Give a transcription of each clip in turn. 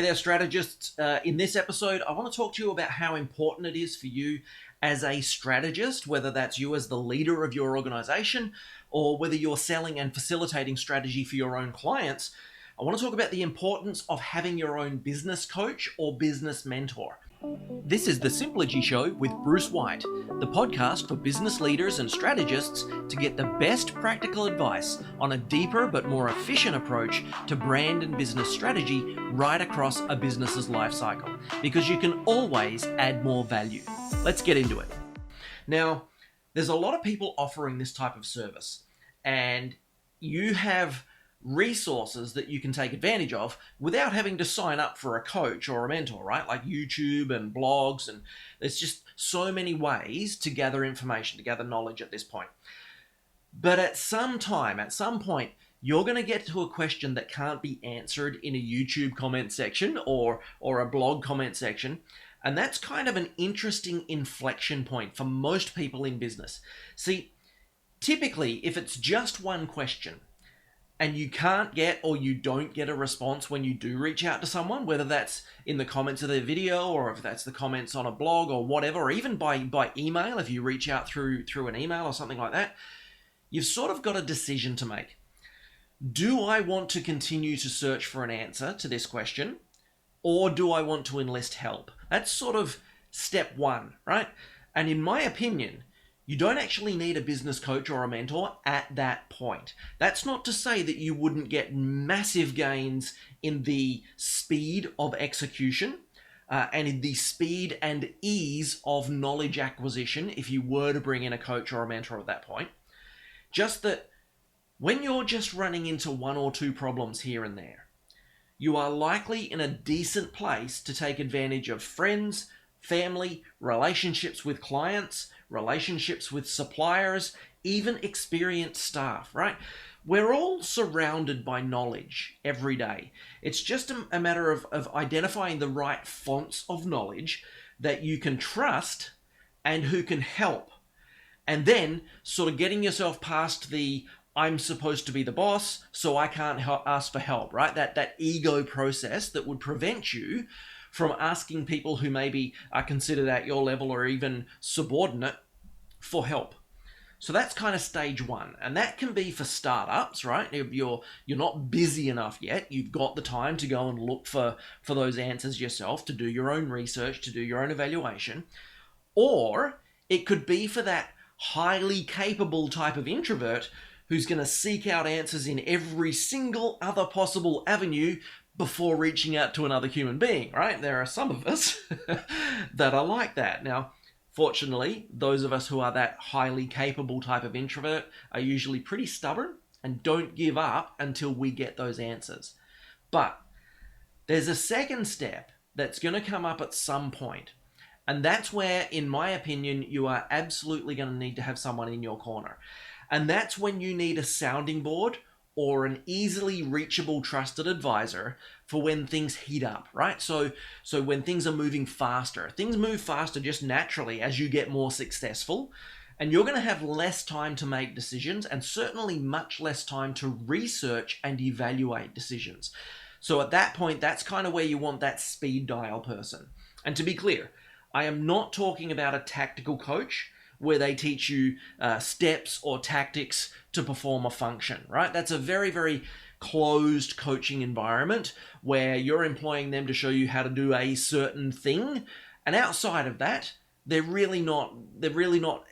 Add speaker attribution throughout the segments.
Speaker 1: Hey there, strategists. In this episode, I want to talk to you about how important it is for you as a strategist, whether that's you as the leader of your organization or whether you're selling and facilitating strategy for your own clients. I want to talk about the importance of having your own business coach or business mentor. This is the Simpligy Show with Bruce White, the podcast for business leaders and strategists to get the best practical advice on a deeper but more efficient approach to brand and business strategy right across a business's life cycle, because you can always add more value. Let's get into it. Now, there's a lot of people offering this type of service, and you have resources that you can take advantage of without having to sign up for a coach or a mentor, right? Like YouTube and blogs, and there's just so many ways to gather information, to gather knowledge at this point. But at some point, you're going to get to a question that can't be answered in a YouTube comment section or a blog comment section. And that's kind of an interesting inflection point for most people in business. See, typically, if it's just one question, and you can't get or you don't get a response when you do reach out to someone, whether that's in the comments of their video or if that's the comments on a blog or whatever, or even by email, if you reach out through an email or something like that, you've sort of got a decision to make. Do I want to continue to search for an answer to this question, or do I want to enlist help? That's sort of step one, right? And in my opinion, you don't actually need a business coach or a mentor at that point. That's not to say that you wouldn't get massive gains in the speed of execution and in the speed and ease of knowledge acquisition if you were to bring in a coach or a mentor at that point. Just that when you're just running into one or two problems here and there, you are likely in a decent place to take advantage of friends, family, relationships with clients, relationships with suppliers, even experienced staff, right? We're all surrounded by knowledge every day. It's just a matter of identifying the right fonts of knowledge that you can trust and who can help. And then sort of getting yourself past the I'm supposed to be the boss, so I can't ask for help, right? That ego process that would prevent you from asking people who maybe are considered at your level or even subordinate for help. So that's kind of stage one. And that can be for startups, right? If you're not busy enough yet, you've got the time to go and look for those answers yourself, to do your own research, to do your own evaluation. Or it could be for that highly capable type of introvert who's going to seek out answers in every single other possible avenue before reaching out to another human being, right? There are some of us that are like that. Now, fortunately, those of us who are that highly capable type of introvert are usually pretty stubborn and don't give up until we get those answers. But there's a second step that's going to come up at some point. And that's where, in my opinion, you are absolutely going to need to have someone in your corner. And that's when you need a sounding board or an easily reachable trusted advisor for when things heat up, right? So when things are moving faster, things move faster just naturally as you get more successful, and you're going to have less time to make decisions and certainly much less time to research and evaluate decisions. So at that point, that's kind of where you want that speed dial person. And to be clear, I am not talking about a tactical coach where they teach you steps or tactics to perform a function, right? That's a very, very closed coaching environment where you're employing them to show you how to do a certain thing. And outside of that, they're really not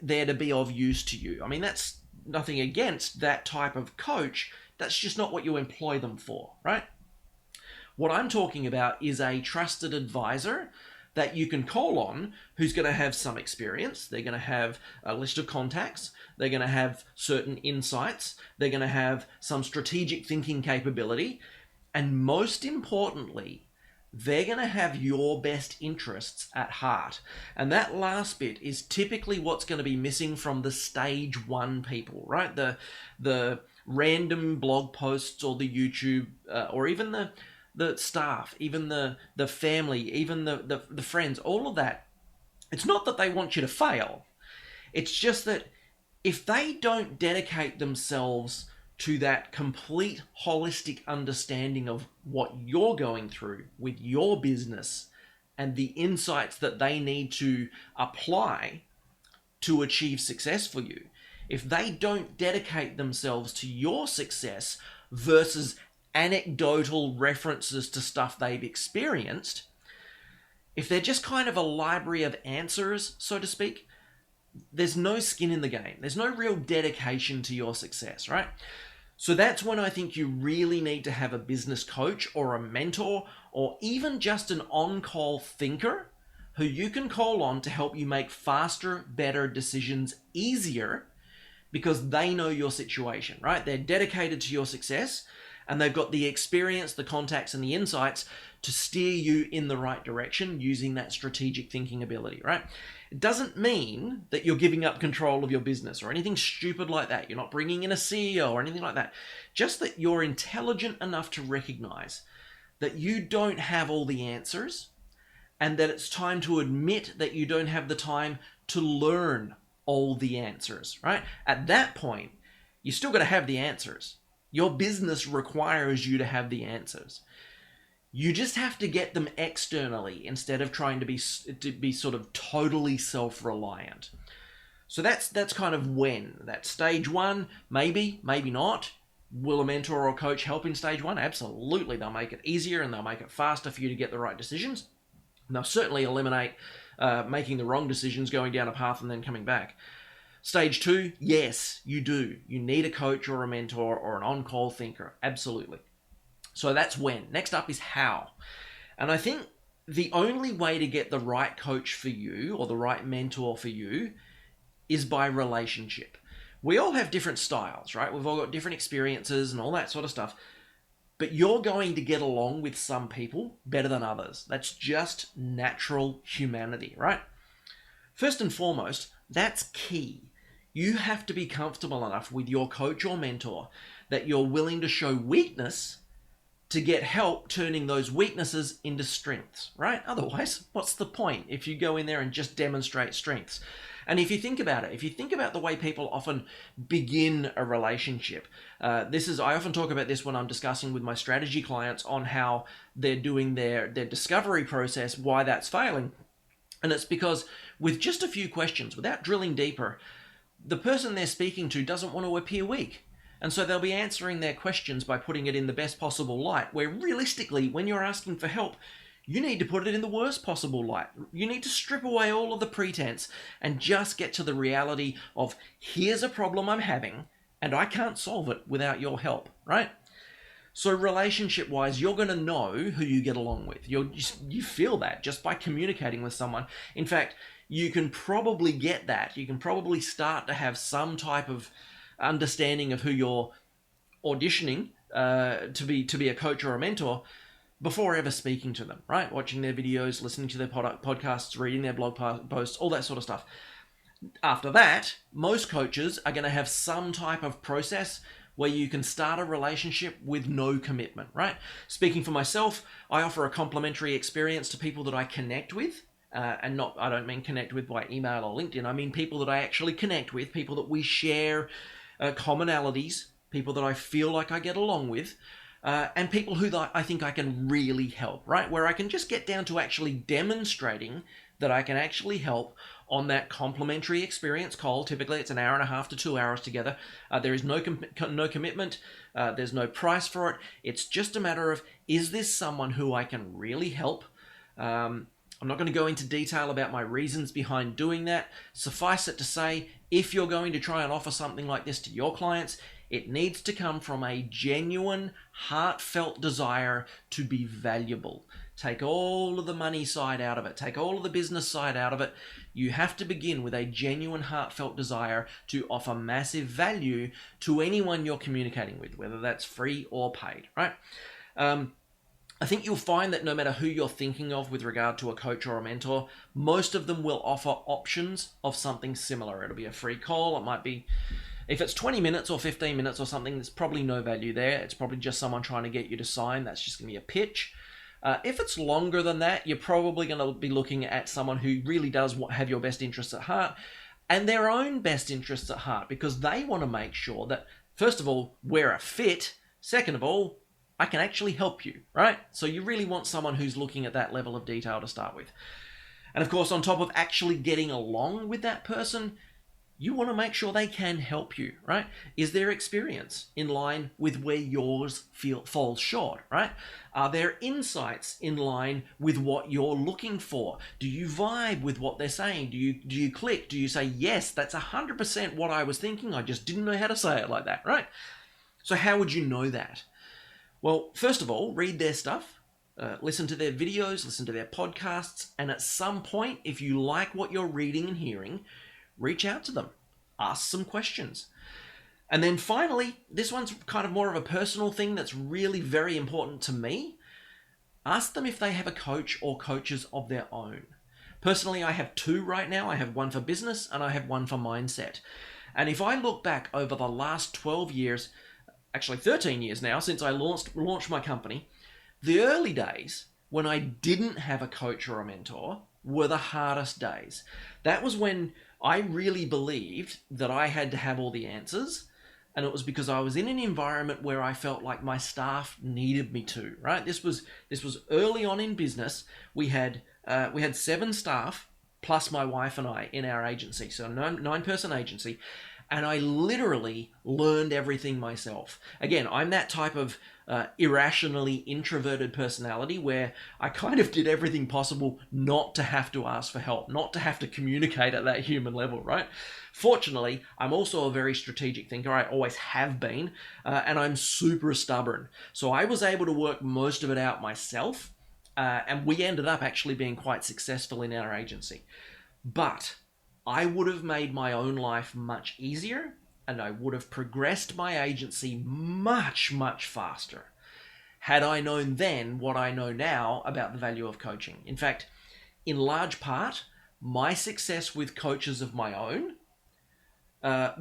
Speaker 1: there to be of use to you. I mean, that's nothing against that type of coach. That's just not what you employ them for, right? What I'm talking about is a trusted advisor that you can call on, who's going to have some experience. They're going to have a list of contacts. They're going to have certain insights. They're going to have some strategic thinking capability. And most importantly, they're going to have your best interests at heart. And that last bit is typically what's going to be missing from the stage one people, right? The random blog posts or the YouTube or even the staff, even the family, even the friends, all of that. It's not that they want you to fail. It's just that if they don't dedicate themselves to that complete holistic understanding of what you're going through with your business and the insights that they need to apply to achieve success for you, if they don't dedicate themselves to your success versus anecdotal references to stuff they've experienced, if they're just kind of a library of answers, so to speak, there's no skin in the game. There's no real dedication to your success, right? So that's when I think you really need to have a business coach or a mentor or even just an on-call thinker who you can call on to help you make faster, better decisions easier because they know your situation, right? They're dedicated to your success and they've got the experience, the contacts, and the insights to steer you in the right direction using that strategic thinking ability, right? It doesn't mean that you're giving up control of your business or anything stupid like that. You're not bringing in a CEO or anything like that. Just that you're intelligent enough to recognize that you don't have all the answers and that it's time to admit that you don't have the time to learn all the answers, right? At that point, you still got to have the answers. Your business requires you to have the answers. You just have to get them externally instead of trying to be sort of totally self-reliant. So that's kind of when. That's stage one, maybe not. Will a mentor or coach help in stage one? Absolutely. They'll make it easier and they'll make it faster for you to get the right decisions. And they'll certainly eliminate making the wrong decisions, going down a path and then coming back. Stage two, yes, you do. You need a coach or a mentor or an on-call thinker. Absolutely. So that's when. Next up is how. And I think the only way to get the right coach for you or the right mentor for you is by relationship. We all have different styles, right? We've all got different experiences and all that sort of stuff. But you're going to get along with some people better than others. That's just natural humanity, right? First and foremost, that's key. You have to be comfortable enough with your coach or mentor that you're willing to show weakness to get help turning those weaknesses into strengths, right? Otherwise, what's the point if you go in there and just demonstrate strengths? And if you think about it, if you think about the way people often begin a relationship, I often talk about this when I'm discussing with my strategy clients on how they're doing their discovery process, why that's failing. And it's because with just a few questions, without drilling deeper, the person they're speaking to doesn't want to appear weak. And so they'll be answering their questions by putting it in the best possible light, where realistically, when you're asking for help, you need to put it in the worst possible light. You need to strip away all of the pretense and just get to the reality of, here's a problem I'm having, and I can't solve it without your help, right? So relationship-wise, you're going to know who you get along with. You feel that just by communicating with someone. In fact, you can probably get that. You can probably start to have some type of understanding of who you're auditioning to be a coach or a mentor before ever speaking to them, right? Watching their videos, listening to their podcasts, reading their blog posts, all that sort of stuff. After that, most coaches are going to have some type of process where you can start a relationship with no commitment, right? Speaking for myself, I offer a complimentary experience to people that I connect with. I don't mean connect with by email or LinkedIn. I mean people that I actually connect with, people that we share commonalities, people that I feel like I get along with, and people who I think I can really help, right? Where I can just get down to actually demonstrating that I can actually help on that complimentary experience call. Typically, it's an hour and a half to 2 hours together. There is no commitment. There's no price for it. It's just a matter of, is this someone who I can really help? I'm not going to go into detail about my reasons behind doing that. Suffice it to say, if you're going to try and offer something like this to your clients, it needs to come from a genuine, heartfelt desire to be valuable. Take all of the money side out of it. Take all of the business side out of it. You have to begin with a genuine, heartfelt desire to offer massive value to anyone you're communicating with, whether that's free or paid, right? I think you'll find that no matter who you're thinking of with regard to a coach or a mentor, most of them will offer options of something similar. It'll be a free call. It might be, if it's 20 minutes or 15 minutes or something, there's probably no value there. It's probably just someone trying to get you to sign. That's just going to be a pitch. If it's longer than that, you're probably going to be looking at someone who really does have your best interests at heart and their own best interests at heart, because they want to make sure that first of all, we're a fit. Second of all, I can actually help you, right? So you really want someone who's looking at that level of detail to start with. And of course, on top of actually getting along with that person, you want to make sure they can help you, right? Is their experience in line with where yours falls short, right? Are their insights in line with what you're looking for? Do you vibe with what they're saying? Do you click? Do you say, yes, that's 100% what I was thinking, I just didn't know how to say it like that, right? So how would you know that? Well, first of all, read their stuff, listen to their videos, listen to their podcasts, and at some point, if you like what you're reading and hearing, reach out to them, ask some questions. And then finally, this one's kind of more of a personal thing that's really very important to me. Ask them if they have a coach or coaches of their own. Personally, I have two right now. I have one for business and I have one for mindset. And if I look back over the last 12 years, actually 13 years now, since I launched my company, the early days when I didn't have a coach or a mentor were the hardest days. That was when I really believed that I had to have all the answers, and it was because I was in an environment where I felt like my staff needed me to, right? This was early on in business. We had 7 staff plus my wife and I in our agency, so a 9-person agency, and I literally learned everything myself. Again, I'm that type of irrationally introverted personality where I kind of did everything possible not to have to ask for help, not to have to communicate at that human level, right? Fortunately, I'm also a very strategic thinker. I always have been, and I'm super stubborn. So I was able to work most of it out myself, and we ended up actually being quite successful in our agency. But I would have made my own life much easier, and I would have progressed my agency much, much faster had I known then what I know now about the value of coaching. In fact, in large part, my success with coaches of my own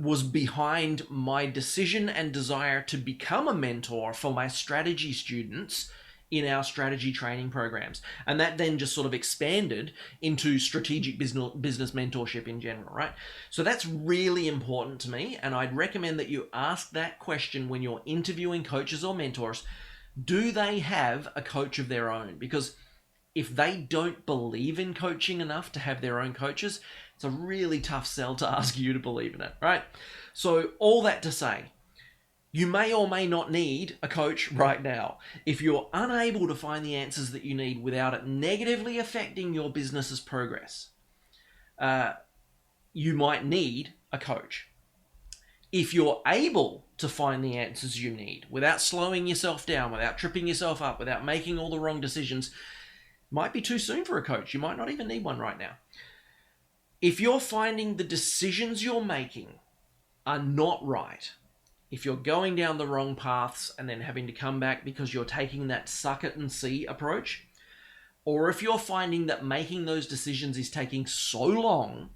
Speaker 1: was behind my decision and desire to become a mentor for my strategy students in our strategy training programs. And that then just sort of expanded into strategic business mentorship in general, right? So that's really important to me. And I'd recommend that you ask that question when you're interviewing coaches or mentors. Do they have a coach of their own? Because if they don't believe in coaching enough to have their own coaches, it's a really tough sell to ask you to believe in it, right? So all that to say, you may or may not need a coach right now. If you're unable to find the answers that you need without it negatively affecting your business's progress, you might need a coach. If you're able to find the answers you need without slowing yourself down, without tripping yourself up, without making all the wrong decisions, it might be too soon for a coach. You might not even need one right now. If you're finding the decisions you're making are not right, if you're going down the wrong paths and then having to come back because you're taking that suck it and see approach, or if you're finding that making those decisions is taking so long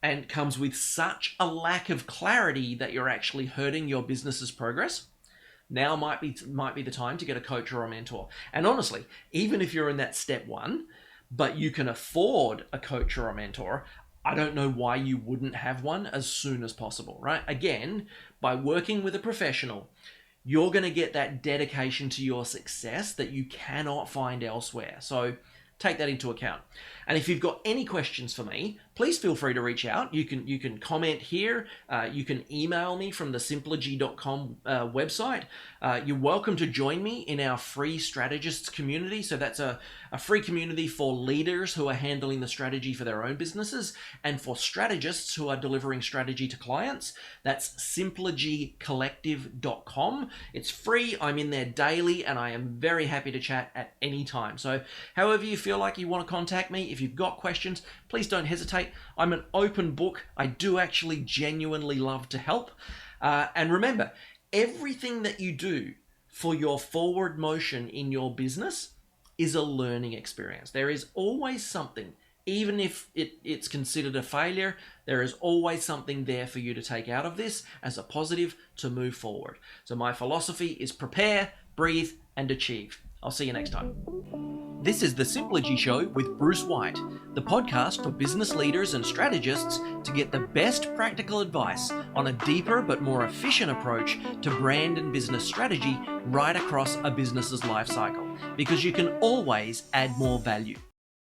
Speaker 1: and comes with such a lack of clarity that you're actually hurting your business's progress, now might be the time to get a coach or a mentor. And honestly, even if you're in that step 1, but you can afford a coach or a mentor, I don't know why you wouldn't have one as soon as possible, right? Again, by working with a professional, you're going to get that dedication to your success that you cannot find elsewhere. So take that into account. And if you've got any questions for me, please feel free to reach out. You can comment here. You can email me from the Simpligy.com website. You're welcome to join me in our free strategists community. So that's a free community for leaders who are handling the strategy for their own businesses and for strategists who are delivering strategy to clients. That's simplycollective.com. It's free. I'm in there daily and I am very happy to chat at any time. So however you feel like you want to contact me, if you've got questions, please don't hesitate. I'm an open book. I do actually genuinely love to help. And remember, everything that you do for your forward motion in your business is a learning experience. There is always something, even if it's considered a failure, there is always something there for you to take out of this as a positive to move forward. So my philosophy is prepare, breathe, and achieve. I'll see you next time. This is the Simpligy Show with Bruce White, the podcast for business leaders and strategists to get the best practical advice on a deeper but more efficient approach to brand and business strategy right across a business's life cycle, because you can always add more value.